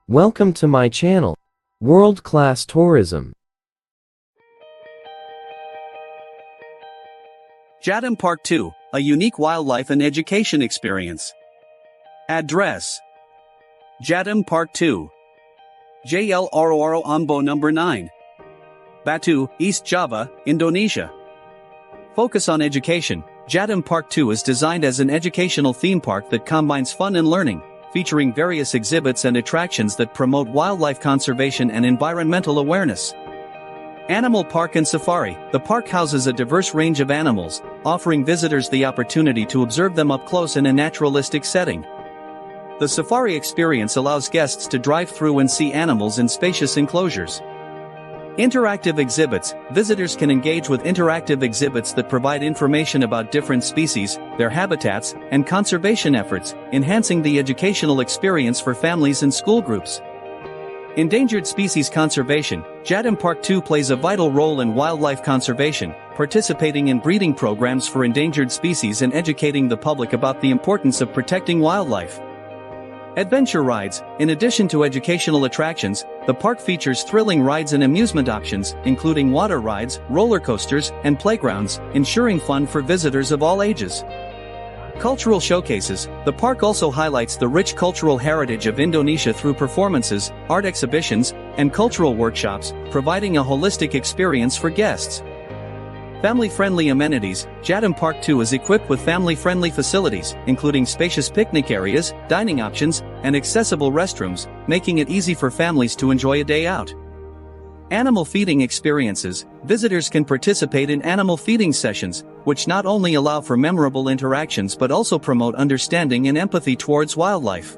Welcome to my channel, World-Class Tourism. Jatim Park 2, a unique wildlife and education experience. Address: Jatim Park 2, JLRORO Ambo number 9, Batu, East Java, Indonesia. Focus on education. Jatim Park 2 is designed as an educational theme park that combines fun and learning, featuring various exhibits and attractions that promote wildlife conservation and environmental awareness. Animal Park and Safari. The park houses a diverse range of animals, offering visitors the opportunity to observe them up close in a naturalistic setting. The safari experience allows guests to drive through and see animals in spacious enclosures. Interactive exhibits. Visitors can engage with interactive exhibits that provide information about different species, their habitats, and conservation efforts, enhancing the educational experience for families and school groups. Endangered species conservation. Jatim Park 2 plays a vital role in wildlife conservation, participating in breeding programs for endangered species and educating the public about the importance of protecting wildlife. Adventure rides. In addition to educational attractions, the park features thrilling rides and amusement options, including water rides, roller coasters, and playgrounds, ensuring fun for visitors of all ages. Cultural showcases. The park also highlights the rich cultural heritage of Indonesia through performances, art exhibitions, and cultural workshops, providing a holistic experience for guests. Family-friendly amenities. Jatim Park 2 is equipped with family-friendly facilities, including spacious picnic areas, dining options, and accessible restrooms, making it easy for families to enjoy a day out. Animal feeding experiences. Visitors can participate in animal feeding sessions, which not only allow for memorable interactions but also promote understanding and empathy towards wildlife.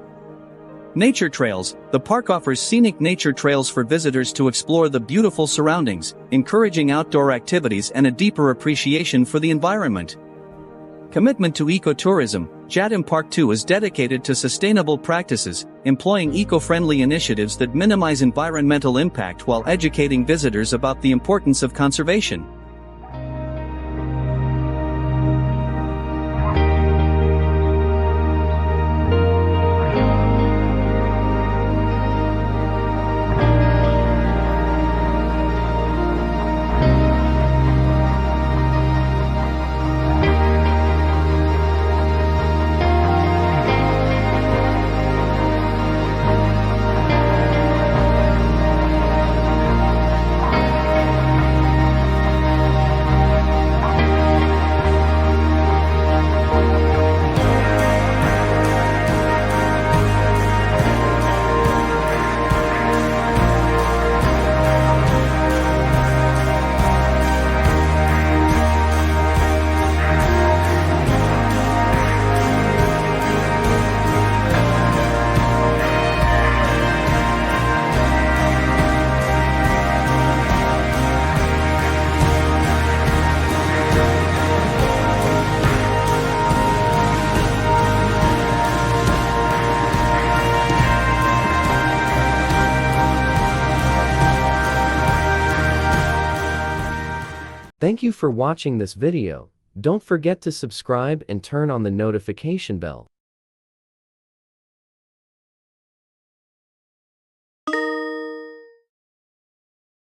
Nature trails. The park offers scenic nature trails for visitors to explore the beautiful surroundings, encouraging outdoor activities and a deeper appreciation for the environment. Commitment to ecotourism. Jatim Park 2 is dedicated to sustainable practices, employing eco-friendly initiatives that minimize environmental impact while educating visitors about the importance of conservation. Thank you for watching this video. Don't forget to subscribe and turn on the notification bell.